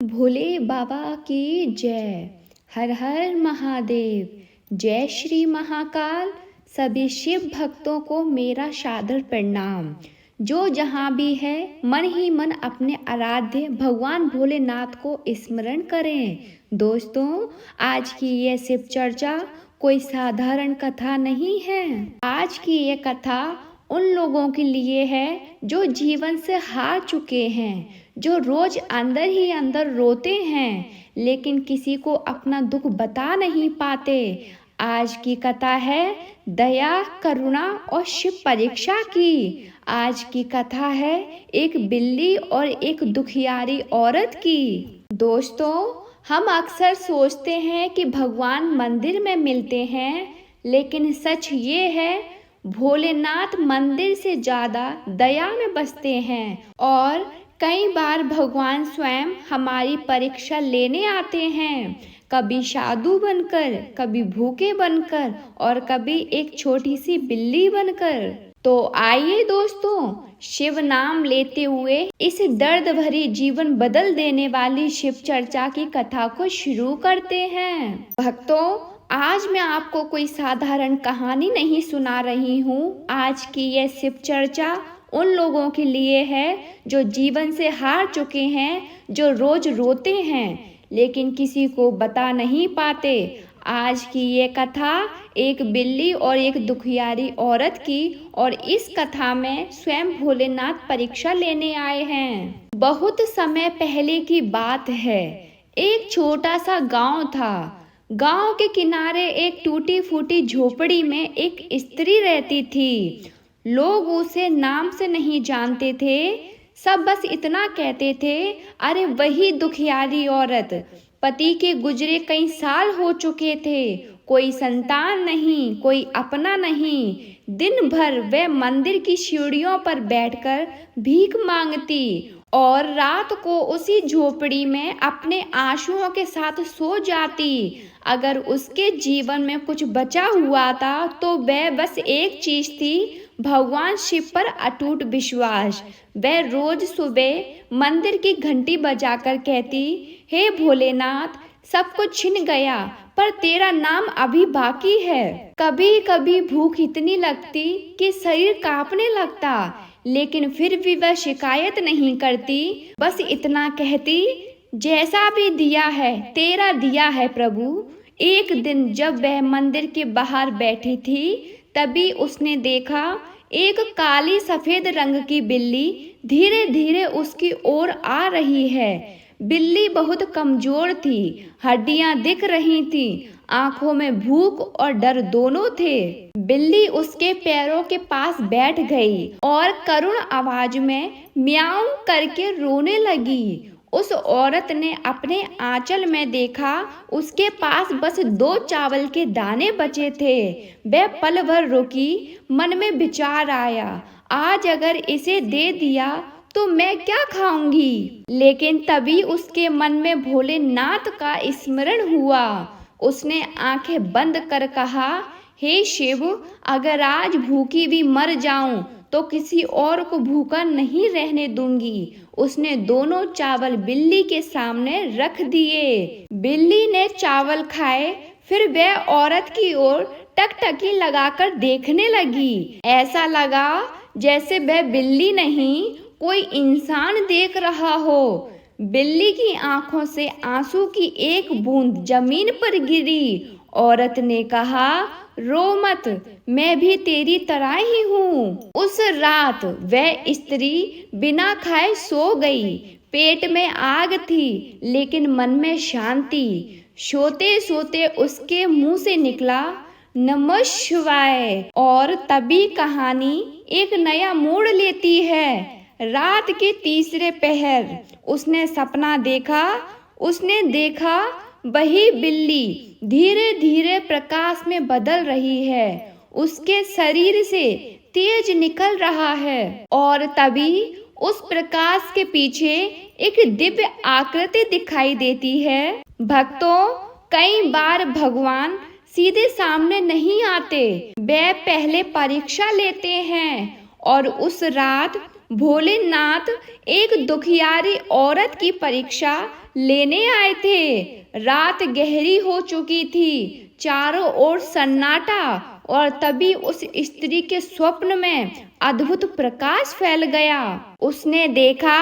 भोले बाबा की जय। हर हर महादेव। जय श्री महाकाल। सभी शिव भक्तों को मेरा सादर प्रणाम। जो जहाँ भी है मन ही मन अपने आराध्य भगवान भोलेनाथ को स्मरण करें। दोस्तों, आज की यह शिव चर्चा कोई साधारण कथा नहीं है। आज की यह कथा उन लोगों के लिए है जो जीवन से हार चुके हैं, जो रोज अंदर ही अंदर रोते हैं लेकिन किसी को अपना दुख बता नहीं पाते। आज की कथा है दया, करुणा और शिव परीक्षा की। आज की कथा है एक बिल्ली और एक दुखियारी औरत की। दोस्तों, हम अक्सर सोचते हैं कि भगवान मंदिर में मिलते हैं, लेकिन सच ये है भोलेनाथ मंदिर से ज्यादा दया में बसते हैं। और कई बार भगवान स्वयं हमारी परीक्षा लेने आते हैं, कभी साधु बनकर, कभी भूखे बनकर और कभी एक छोटी सी बिल्ली बनकर। तो आइए दोस्तों, शिव नाम लेते हुए इस दर्द भरी जीवन बदल देने वाली शिव चर्चा की कथा को शुरू करते हैं। भक्तों, आज मैं आपको कोई साधारण कहानी नहीं सुना रही हूँ। आज की यह शिव चर्चा उन लोगों के लिए है जो जीवन से हार चुके हैं, जो रोज रोते हैं लेकिन किसी को बता नहीं पाते। आज की ये कथा एक बिल्ली और एक दुखियारी औरत की, और इस कथा में स्वयं भोलेनाथ परीक्षा लेने आए हैं। बहुत समय पहले की बात है। एक छोटा सा गांव था। गांव के किनारे एक टूटी फूटी झोपड़ी में एक स्त्री रहती थी। लोग उसे नाम से नहीं जानते थे, सब बस इतना कहते थे, अरे वही दुखियारी औरत। पति के गुजरे कई साल हो चुके थे, कोई संतान नहीं, कोई अपना नहीं। दिन भर वह मंदिर की सीढ़ियों पर बैठकर भीख मांगती और रात को उसी झोपड़ी में अपने आंसुओं के साथ सो जाती। अगर उसके जीवन में कुछ बचा हुआ था तो वह बस एक चीज थी, भगवान शिव पर अटूट विश्वास। वह रोज सुबह मंदिर की घंटी बजाकर कहती, हे भोलेनाथ, सब कुछ छिन गया पर तेरा नाम अभी बाकी है। कभी कभी भूख इतनी लगती कि शरीर कांपने लगता, लेकिन फिर भी वह शिकायत नहीं करती, बस इतना कहती, जैसा भी दिया है तेरा दिया है प्रभु। एक दिन जब वह मंदिर के बाहर बैठी थी, तभी उसने देखा एक काली सफेद रंग की बिल्ली धीरे धीरे उसकी ओर आ रही है। बिल्ली बहुत कमजोर थी, हड्डियां दिख रही थी, आंखों में भूख और डर दोनों थे। बिल्ली उसके पैरों के पास बैठ गई और करुण आवाज में म्याऊं करके रोने लगी। उस औरत ने अपने आंचल में देखा, उसके पास बस 2 चावल के दाने बचे थे। वह पल भर रुकी, मन में विचार आया, आज अगर इसे दे दिया तो मैं क्या खाऊंगी। लेकिन तभी उसके मन में भोलेनाथ का स्मरण हुआ। उसने आंखें बंद कर कहा, हे शिव, अगर आज भूखी भी मर जाऊं तो किसी और को भूखा नहीं रहने दूंगी। उसने दोनों चावल बिल्ली के सामने रख दिए। बिल्ली ने चावल खाए, फिर वह औरत की ओर टकटकी लगाकर देखने लगी। ऐसा लगा जैसे वह बिल्ली नहीं, कोई इंसान देख रहा हो। बिल्ली की आंखों से आंसू की एक बूंद जमीन पर गिरी। औरत ने कहा, रो मत, मैं भी तेरी तरह ही हूँ। उस रात वह स्त्री बिना खाए सो गई। पेट में आग थी लेकिन मन में शांति। सोते सोते उसके मुंह से निकला, नमः शिवाय। और तभी कहानी एक नया मोड़ लेती है। रात के तीसरे पहर उसने सपना देखा। उसने देखा वही बिल्ली धीरे धीरे प्रकाश में बदल रही है, उसके शरीर से तेज निकल रहा है। और तभी उस प्रकाश के पीछे एक दिव्य आकृति दिखाई देती है। भक्तों, कई बार भगवान सीधे सामने नहीं आते, वे पहले परीक्षा लेते हैं। और उस रात भोलेनाथ एक दुखियारी औरत की परीक्षा लेने आए थे। रात गहरी हो चुकी थी, चारों ओर सन्नाटा, और तभी उस स्त्री के स्वप्न में अद्भुत प्रकाश फैल गया। उसने देखा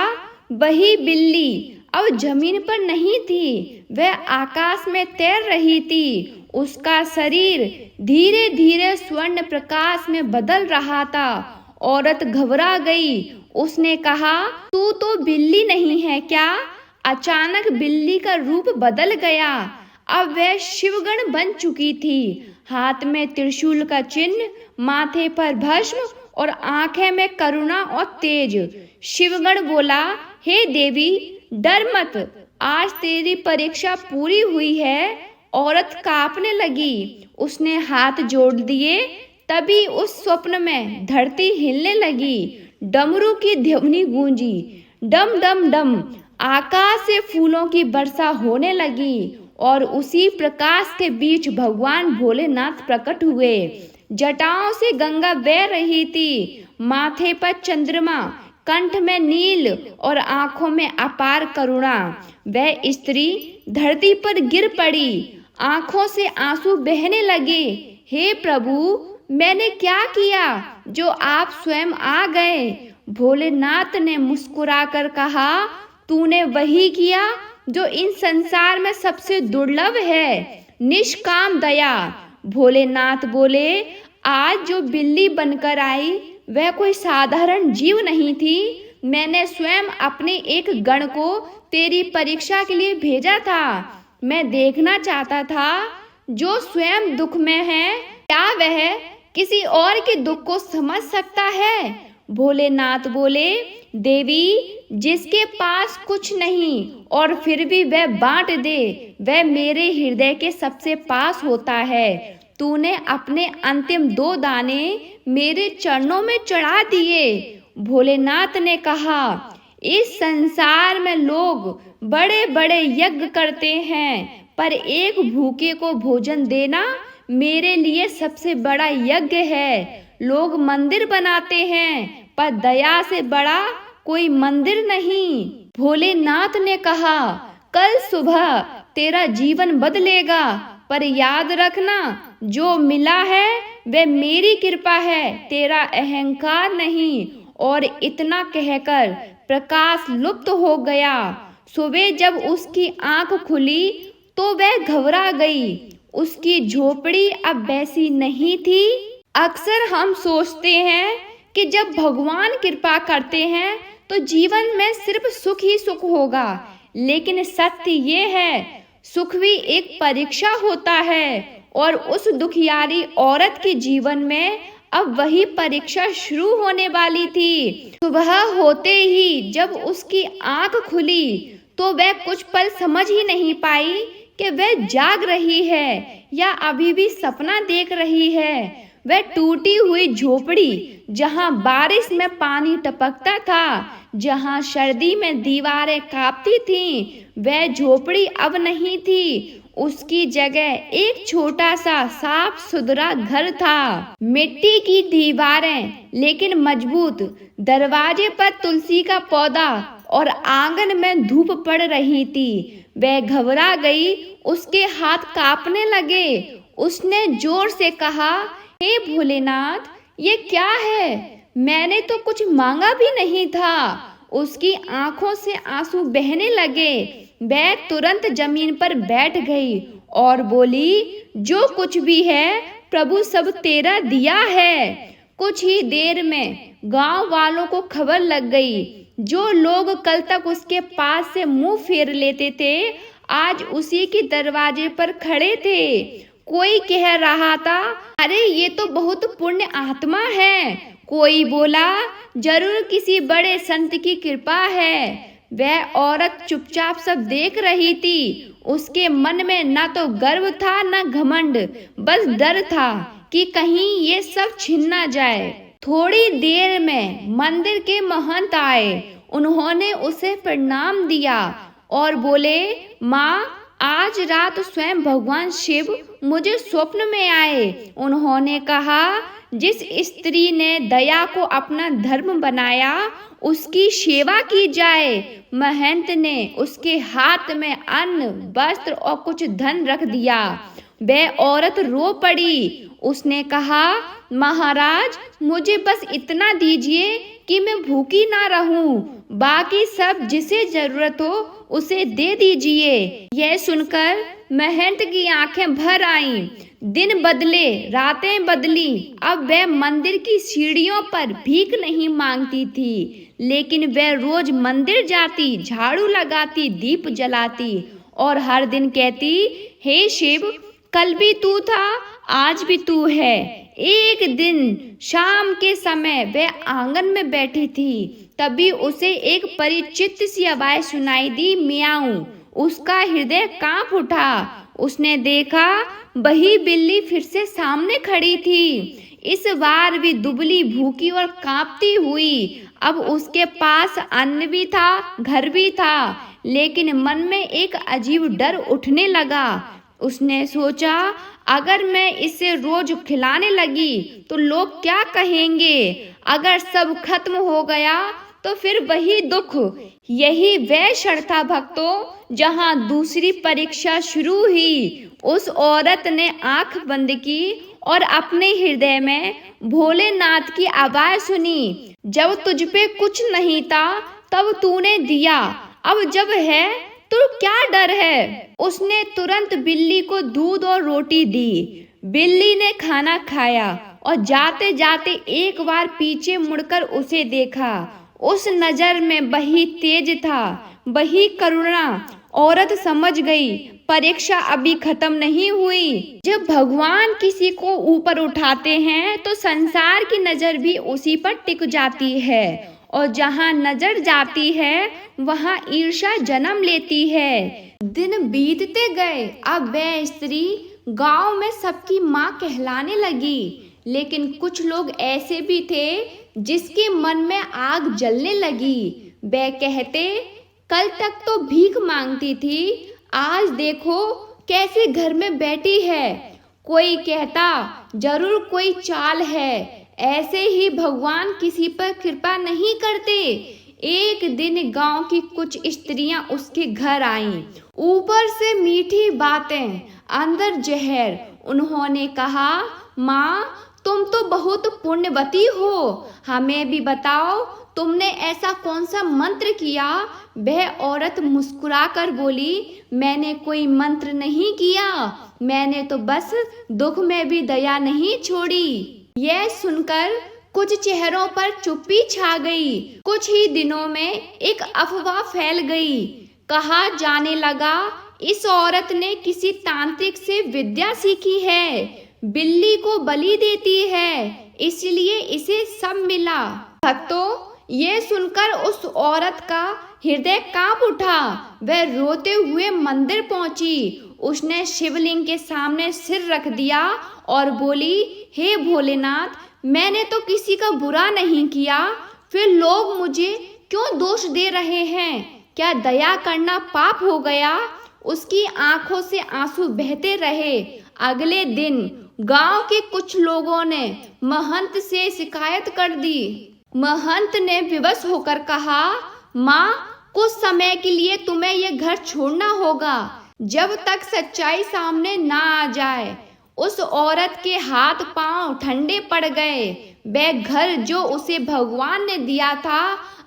वही बिल्ली अब जमीन पर नहीं थी, वह आकाश में तैर रही थी। उसका शरीर धीरे धीरे स्वर्ण प्रकाश में बदल रहा था। औरत घबरा गई। उसने कहा, तू तो बिल्ली नहीं है क्या? अचानक बिल्ली का रूप बदल गया। अब वह शिवगण बन चुकी थी। हाथ में त्रिशूल का चिन्ह, माथे पर भस्म और आंखें में करुणा और तेज। शिवगण बोला, हे देवी, डर मत, आज तेरी परीक्षा पूरी हुई है। औरत कांपने लगी। उसने हाथ जोड़ दिए। तभी उस स्वप्न में धरती हिलने लगी। डमरू की ध्वनि गूंजी, डम डम डम। आकाश से फूलों की वर्षा होने लगी और उसी प्रकाश के बीच भगवान भोलेनाथ प्रकट हुए। जटाओं से गंगा बह रही थी, माथे पर चंद्रमा, कंठ में नील और आंखों में अपार करुणा। वह स्त्री धरती पर गिर पड़ी, आंखों से आंसू बहने लगे। हे प्रभु, मैंने क्या किया जो आप स्वयं आ गए? भोलेनाथ ने मुस्कुराकर कहा, तूने वही किया जो इन संसार में सबसे दुर्लभ है, निष्काम दया। भोलेनाथ बोले, आज जो बिल्ली बनकर आई वह कोई साधारण जीव नहीं थी। मैंने स्वयं अपने एक गण को तेरी परीक्षा के लिए भेजा था। मैं देखना चाहता था जो स्वयं दुख में है, क्या वह किसी और के दुख को समझ सकता है? भोलेनाथ बोले, देवी, जिसके पास कुछ नहीं और फिर भी वह बांट दे, वह मेरे हृदय के सबसे पास होता है। तूने अपने अंतिम 2 दाने मेरे चरणों में चढ़ा दिए। भोलेनाथ ने कहा, इस संसार में लोग बड़े बड़े यज्ञ करते हैं, पर एक भूखे को भोजन देना मेरे लिए सबसे बड़ा यज्ञ है। लोग मंदिर बनाते हैं, पर दया से बड़ा कोई मंदिर नहीं। भोलेनाथ ने कहा, कल सुबह तेरा जीवन बदलेगा, पर याद रखना, जो मिला है वह मेरी कृपा है, तेरा अहंकार नहीं। और इतना कहकर प्रकाश लुप्त हो गया। सुबह जब उसकी आंख खुली तो वह घबरा गई। उसकी झोपड़ी अब वैसी नहीं थी। अक्सर हम सोचते हैं कि जब भगवान कृपा करते हैं तो जीवन में सिर्फ सुख ही सुख होगा, लेकिन सत्य ये है, सुख भी एक परीक्षा होता है। और उस दुखियारी औरत के जीवन में अब वही परीक्षा शुरू होने वाली थी। सुबह होते ही जब उसकी आंख खुली तो वह कुछ पल समझ ही नहीं पाई कि वह जाग रही है या अभी भी सपना देख रही है। वह टूटी हुई झोपड़ी, जहां बारिश में पानी टपकता था, जहां सर्दी में दीवारें कांपती थीं, वह झोपड़ी अब नहीं थी। उसकी जगह एक छोटा सा साफ सुथरा घर था। मिट्टी की दीवारें लेकिन मजबूत, दरवाजे पर तुलसी का पौधा और आंगन में धूप पड़ रही थी। वह घबरा गई, उसके हाथ कांपने लगे। उसने जोर से कहा, हे भोलेनाथ, ये क्या है? मैंने तो कुछ मांगा भी नहीं था। उसकी आंखों से आंसू बहने लगे। वह तुरंत जमीन पर बैठ गई और बोली, जो कुछ भी है प्रभु सब तेरा दिया है। कुछ ही देर में गांव वालों को खबर लग गई। जो लोग कल तक उसके पास से मुंह फेर लेते थे, आज उसी के दरवाजे पर खड़े थे। कोई कह रहा था, अरे ये तो बहुत पुण्य आत्मा है। कोई बोला, जरूर किसी बड़े संत की कृपा है। वह औरत चुपचाप सब देख रही थी। उसके मन में न तो गर्व था न घमंड, बस डर था कि कहीं ये सब छिन न जाए। थोड़ी देर में मंदिर के महंत आए। उन्होंने उसे प्रणाम दिया और बोले, माँ, आज रात स्वयं भगवान शिव मुझे स्वप्न में आए। उन्होंने कहा, जिस स्त्री ने दया को अपना धर्म बनाया उसकी सेवा की जाए। महंत ने उसके हाथ में अन्न, वस्त्र और कुछ धन रख दिया। वह औरत रो पड़ी। उसने कहा, महाराज, मुझे बस इतना दीजिए कि मैं भूखी ना रहूं, बाकी सब जिसे जरूरत हो उसे दे दीजिए। यह सुनकर महंत की आंखें भर आईं। दिन बदले, रातें बदली। अब वह मंदिर की सीढ़ियों पर भीख नहीं मांगती थी, लेकिन वह रोज मंदिर जाती, झाड़ू लगाती, दीप जलाती और हर दिन कहती, हे शिव, कल भी तू था, आज भी तू है। एक दिन शाम के समय वह आंगन में बैठी थी, तभी उसे एक परिचित सी आवाज सुनाई दी, मियाऊं। उसका हृदय कांप उठा। उसने देखा, वही बिल्ली फिर से सामने खड़ी थी। इस बार भी दुबली, भूखी और कांपती हुई। अब उसके पास अन्न भी था, घर भी था, लेकिन मन में एक अजीब डर उठने लगा। उसने सोचा, अगर मैं इसे रोज खिलाने लगी तो लोग क्या कहेंगे? अगर सब खत्म हो गया तो फिर वही दुख। यही वह क्षण था भक्तों, जहां दूसरी परीक्षा शुरू हुई। उस औरत ने आंख बंद की और अपने हृदय में भोलेनाथ की आवाज सुनी, जब तुझ पे कुछ नहीं था तब तूने दिया, अब जब है तो क्या डर है? उसने तुरंत बिल्ली को दूध और रोटी दी। बिल्ली ने खाना खाया और जाते जाते एक बार पीछे मुड़कर उसे देखा। उस नजर में वही तेज था, वही करुणा। औरत समझ गई, परीक्षा अभी खत्म नहीं हुई। जब भगवान किसी को ऊपर उठाते हैं तो संसार की नजर भी उसी पर टिक जाती है, और जहाँ नजर जाती है वहाँ ईर्ष्या जन्म लेती है। दिन बीतते गए। अब वह स्त्री गांव में सबकी माँ कहलाने लगी, लेकिन कुछ लोग ऐसे भी थे जिसके मन में आग जलने लगी। वह कहते, कल तक तो भीख मांगती थी, आज देखो कैसे घर में बैठी है। कोई कहता, जरूर कोई चाल है, ऐसे ही भगवान किसी पर कृपा नहीं करते। एक दिन गांव की कुछ स्त्रियां उसके घर आईं। ऊपर से मीठी बातें, अंदर जहर। उन्होंने कहा, माँ, तुम तो बहुत पुण्यवती हो, हमें भी बताओ तुमने ऐसा कौन सा मंत्र किया? वह औरत मुस्कुराकर बोली, मैंने कोई मंत्र नहीं किया, मैंने तो बस दुख में भी दया नहीं छोड़ी। यह सुनकर कुछ चेहरों पर चुप्पी छा गई। कुछ ही दिनों में एक अफवाह फैल गई। कहा जाने लगा, इस औरत ने किसी तांत्रिक से विद्या सीखी है, बिल्ली को बलि देती है, इसलिए इसे सब मिला। भक्तों, ये सुनकर उस औरत का हृदय कांप उठा। वह रोते हुए मंदिर पहुंची। उसने शिवलिंग के सामने सिर रख दिया और बोली, हे भोलेनाथ, मैंने तो किसी का बुरा नहीं किया, फिर लोग मुझे क्यों दोष दे रहे हैं? क्या दया करना पाप हो गया? उसकी आंखों से आंसू बहते रहे। अगले दिन गांव के कुछ लोगों ने महंत से शिकायत कर दी। महंत ने विवश होकर कहा, माँ, कुछ समय के लिए तुम्हें यह घर छोड़ना होगा, जब तक सच्चाई सामने ना आ जाए। उस औरत के हाथ पांव ठंडे पड़ गए। वह घर जो उसे भगवान ने दिया था,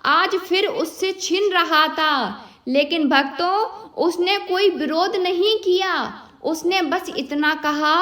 आज फिर उससे छिन रहा था। लेकिन भक्तों, उसने कोई विरोध नहीं किया। उसने बस इतना कहा,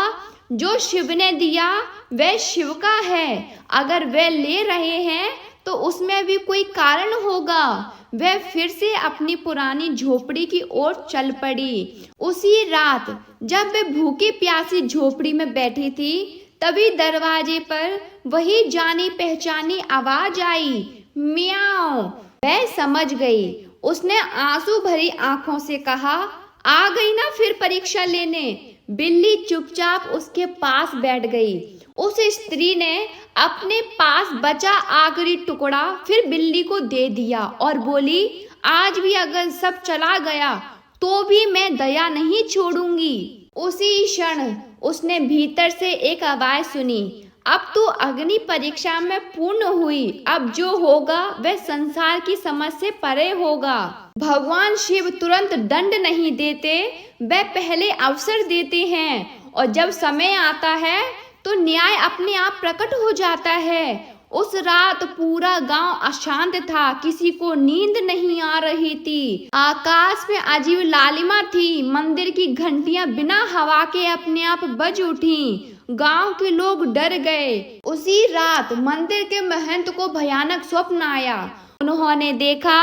जो शिव ने दिया वह शिव का है, अगर वह ले रहे हैं तो उसमें भी कोई कारण होगा। वह फिर से अपनी पुरानी झोपड़ी की ओर चल पड़ी। उसी रात जब वह भूखी प्यासी झोपड़ी में बैठी थी, तभी दरवाजे पर वही जानी पहचानी आवाज आई, मियाओ। वह समझ गई। उसने आंसू भरी आंखों से कहा, आ गई ना फिर परीक्षा लेने। बिल्ली चुपचाप उसके पास बैठ गई। उस स्त्री ने अपने पास बचा आखिरी टुकड़ा फिर बिल्ली को दे दिया और बोली, आज भी अगर सब चला गया तो भी मैं दया नहीं छोड़ूंगी। उसी क्षण उसने भीतर से एक आवाज सुनी, अब तो अग्नि परीक्षा में पूर्ण हुई, अब जो होगा वह संसार की समझ से परे होगा। भगवान शिव तुरंत दंड नहीं देते, वह पहले अवसर देते हैं और जब समय आता है तो न्याय अपने आप प्रकट हो जाता है। उस रात पूरा गांव अशांत था, किसी को नींद नहीं आ रही थी। आकाश में अजीब लालिमा थी, मंदिर की घंटियां बिना हवा के अपने आप बज उठी। गांव के लोग डर गए। उसी रात मंदिर के महंत को भयानक स्वप्न आया। उन्होंने देखा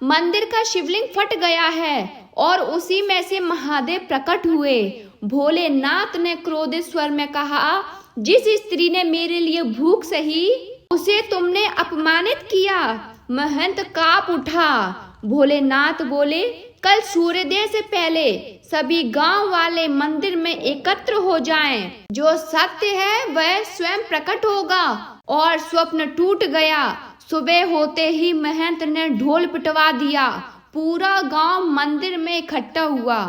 मंदिर का शिवलिंग फट गया है और उसी में से महादेव प्रकट हुए। भोलेनाथ ने क्रोधित स्वर में कहा, जिस स्त्री ने मेरे लिए भूख सही उसे तुमने अपमानित किया। महंत कांप उठा। भोलेनाथ बोले, कल सूर्योदय से पहले सभी गांव वाले मंदिर में एकत्र हो जाएं। जो सत्य है वह स्वयं प्रकट होगा। और स्वप्न टूट गया। सुबह होते ही महंत ने ढोल पिटवा दिया। पूरा गांव मंदिर में इकट्ठा हुआ।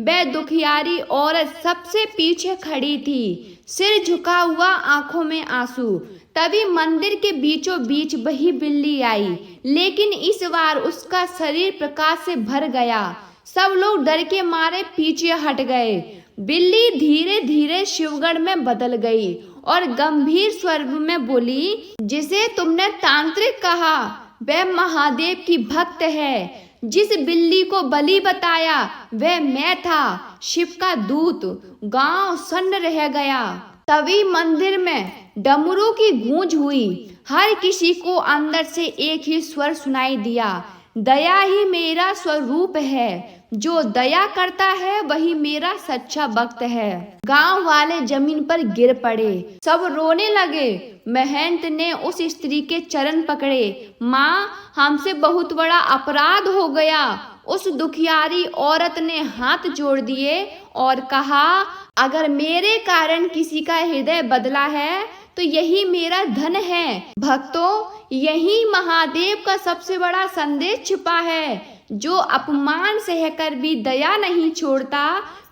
वह दुखियारी औरत सबसे पीछे खड़ी थी, सिर झुका हुआ, आंखों में आंसू। तभी मंदिर के बीचों बीच वही बिल्ली आई, लेकिन इस बार उसका शरीर प्रकाश से भर गया। सब लोग डर के मारे पीछे हट गए। बिल्ली धीरे धीरे शिवगढ़ में बदल गई और गंभीर स्वर में बोली, जिसे तुमने तांत्रिक कहा वह महादेव की भक्त है। जिस बिल्ली को बलि बताया वह मैं था, शिव का दूत। गांव सन्न रह गया। तभी मंदिर में डमरू की गूंज हुई। हर किसी को अंदर से एक ही स्वर सुनाई दिया, दया ही मेरा स्वरूप है। जो दया करता है वही मेरा सच्चा भक्त है। गांव वाले जमीन पर गिर पड़े, सब रोने लगे। महंत ने उस स्त्री के चरण पकड़े। माँ, हमसे बहुत बड़ा अपराध हो गया। उस दुखियारी औरत ने हाथ जोड़ दिए और कहा, अगर मेरे कारण किसी का हृदय बदला है तो यही मेरा धन है। भक्तों, यही महादेव का सबसे बड़ा संदेश छिपा है। जो अपमान सहकर भी दया नहीं छोड़ता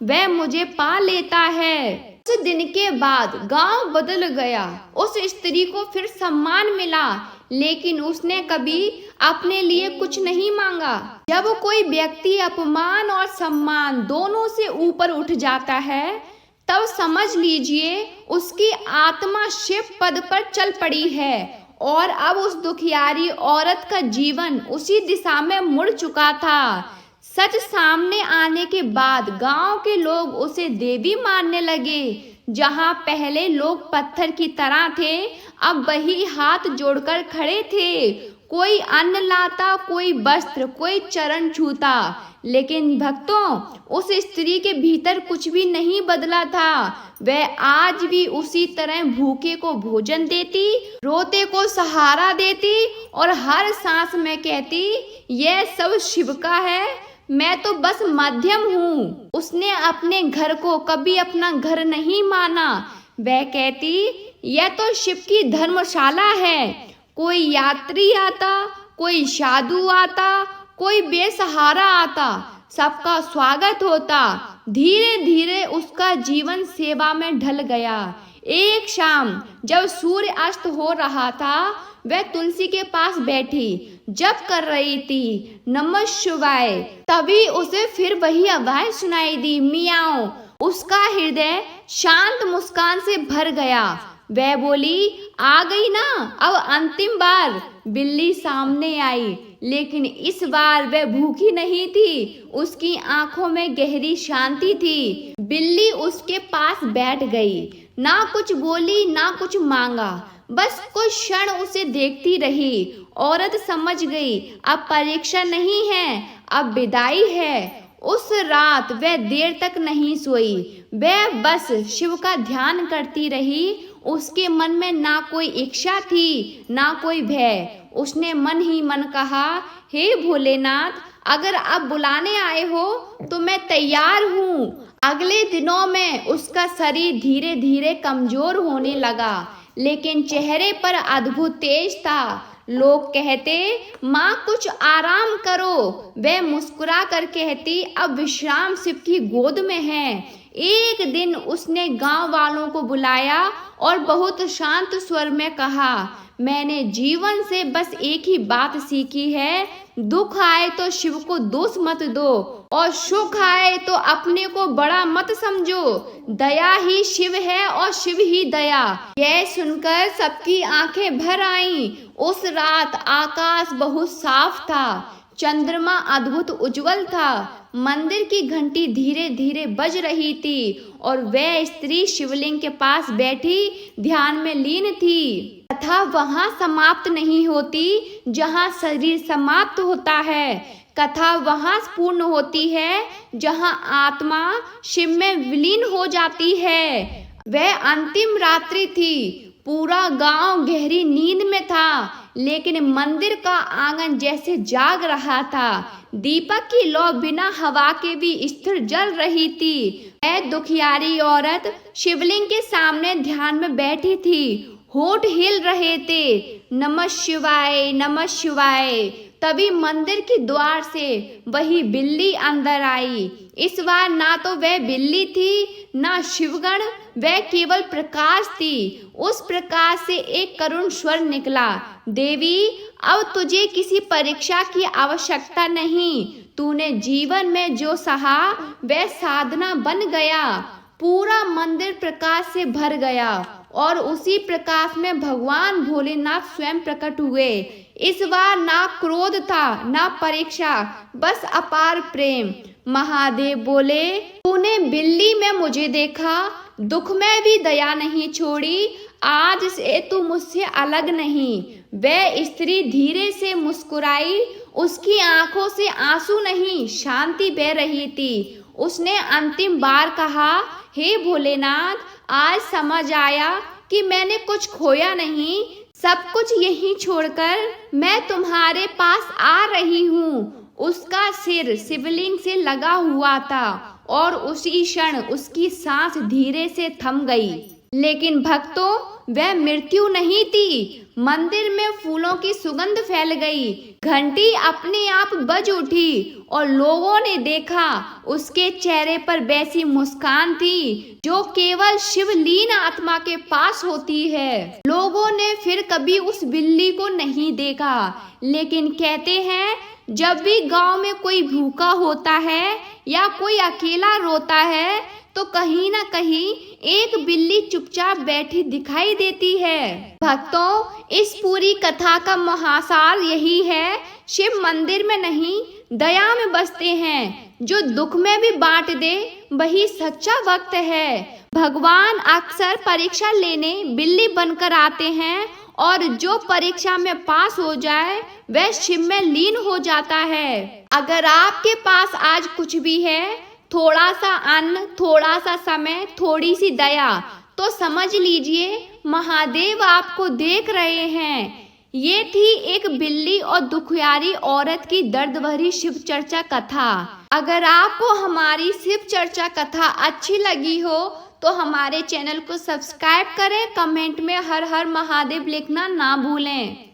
वह मुझे पा लेता है। उस दिन के बाद गांव बदल गया। उस स्त्री को फिर सम्मान मिला, लेकिन उसने कभी अपने लिए कुछ नहीं मांगा। जब कोई व्यक्ति अपमान और सम्मान दोनों से ऊपर उठ जाता है तब समझ लीजिए उसकी आत्मा शिव पद पर चल पड़ी है। और अब उस दुखियारी औरत का जीवन उसी दिशा में मुड़ चुका था। सच सामने आने के बाद गांव के लोग उसे देवी मानने लगे। जहां पहले लोग पत्थर की तरह थे, अब वही हाथ जोड़कर खड़े थे। कोई अन्न लाता, कोई वस्त्र, कोई चरण छूता। लेकिन भक्तों, उस स्त्री के भीतर कुछ भी नहीं बदला था। वह आज भी उसी तरह भूखे को भोजन देती, रोते को सहारा देती और हर सांस में कहती, यह सब शिव का है, मैं तो बस माध्यम हूँ। उसने अपने घर को कभी अपना घर नहीं माना। वह कहती, यह तो शिव की धर्मशाला है। कोई यात्री आता, कोई साधु आता, कोई बेसहारा आता, सबका स्वागत होता। धीरे धीरे उसका जीवन सेवा में ढल गया। एक शाम जब सूर्य अस्त हो रहा था, वह तुलसी के पास बैठी जप कर रही थी, नमः शिवाय। तभी उसे फिर वही आवाज सुनाई दी, मियाओ। उसका हृदय शांत मुस्कान से भर गया। वह बोली, आ गई ना, अब अंतिम बार। बिल्ली सामने आई, लेकिन इस बार वह भूखी नहीं थी। उसकी आंखों में गहरी शांति थी। बिल्ली उसके पास बैठ गई, ना कुछ बोली ना कुछ मांगा, बस कुछ क्षण उसे देखती रही। औरत समझ गई, अब परीक्षा नहीं है, अब विदाई है। उस रात वह देर तक नहीं सोई। वह बस शिव का ध्यान करती रही। उसके मन में ना कोई इच्छा थी, ना कोई भय। उसने मन ही मन कहा, हे भोलेनाथ, अगर आप बुलाने आए हो तो मैं तैयार हूँ। अगले दिनों में उसका शरीर धीरे धीरे कमजोर होने लगा, लेकिन चेहरे पर अद्भुत तेज था। लोग कहते, माँ कुछ आराम करो। वह मुस्कुरा कर कहती, अब विश्राम शिव की गोद में है। एक दिन उसने गांव वालों को बुलाया और बहुत शांत स्वर में कहा, मैंने जीवन से बस एक ही बात सीखी है, दुख आए तो शिव को दोष मत दो और सुख आए तो अपने को बड़ा मत समझो। दया ही शिव है और शिव ही दया। यह सुनकर सबकी आंखें भर आईं। उस रात आकाश बहुत साफ था, चंद्रमा अद्भुत उज्जवल था, मंदिर की घंटी धीरे धीरे बज रही थी और वह स्त्री शिवलिंग के पास बैठी ध्यान में लीन थी। कथा वहां समाप्त नहीं होती जहां शरीर समाप्त होता है। कथा वहां पूर्ण होती है जहां आत्मा शिव में विलीन हो जाती है। वह अंतिम रात्रि थी। पूरा गांव गहरी नींद में था, लेकिन मंदिर का आंगन जैसे जाग रहा था। दीपक की लौ बिना हवा के भी स्थिर जल रही थी। वह दुखियारी औरत शिवलिंग के सामने ध्यान में बैठी थी। होठ हिल रहे थे, नमः शिवाय नमः शिवाय। तभी मंदिर के द्वार से वही बिल्ली अंदर आई। इस बार ना तो वह बिल्ली थी ना शिवगण, वह केवल प्रकाश थी। उस प्रकाश से एक करुण स्वर निकला, देवी अब तुझे किसी परीक्षा की आवश्यकता नहीं। तूने जीवन में जो सहा वह साधना बन गया। पूरा मंदिर प्रकाश से भर गया और उसी प्रकाश में भगवान भोलेनाथ स्वयं प्रकट हुए। इस बार ना क्रोध था ना परीक्षा, बस अपार प्रेम। महादेव बोले, तूने बिल्ली में मुझे देखा, दुख में भी दया नहीं छोड़ी, आज से तू मुझसे अलग नहीं। वह स्त्री धीरे से मुस्कुराई, उसकी आंखों से आंसू नहीं शांति बह रही थी। उसने अंतिम बार कहा, हे भोलेनाथ, आज समझ आया कि मैंने कुछ खोया नहीं, सब कुछ यहीं छोड़कर मैं तुम्हारे पास आ रही हूँ। उसका सिर शिवलिंग से लगा हुआ था और उसी क्षण उसकी सांस धीरे से थम गई। लेकिन भक्तों, वह मृत्यु नहीं थी। मंदिर में फूलों की सुगंध फैल गई, घंटी अपने आप बज उठी और लोगों ने देखा उसके चेहरे पर वैसी मुस्कान थी जो केवल शिवलीन आत्मा के पास होती है। लोगों ने फिर कभी उस बिल्ली को नहीं देखा, लेकिन कहते हैं जब भी गांव में कोई भूखा होता है या कोई अकेला रोता है तो कहीं ना कहीं एक बिल्ली चुपचाप बैठी दिखाई देती है। भक्तों, इस पूरी कथा का महासार यही है, शिव मंदिर में नहीं दया में बसते हैं। जो दुख में भी बांट दे वही सच्चा भक्त है। भगवान अक्सर परीक्षा लेने बिल्ली बनकर आते हैं और जो परीक्षा में पास हो जाए वह शिव में लीन हो जाता है। अगर आपके पास आज कुछ भी है, थोड़ा सा अन्न, थोड़ा सा समय, थोड़ी सी दया, तो समझ लीजिए महादेव आपको देख रहे हैं। ये थी एक बिल्ली और दुखियारी औरत की दर्द भरी शिव चर्चा कथा। अगर आपको हमारी शिव चर्चा कथा अच्छी लगी हो तो हमारे चैनल को सब्सक्राइब करें, कमेंट में हर हर महादेव लिखना ना भूलें।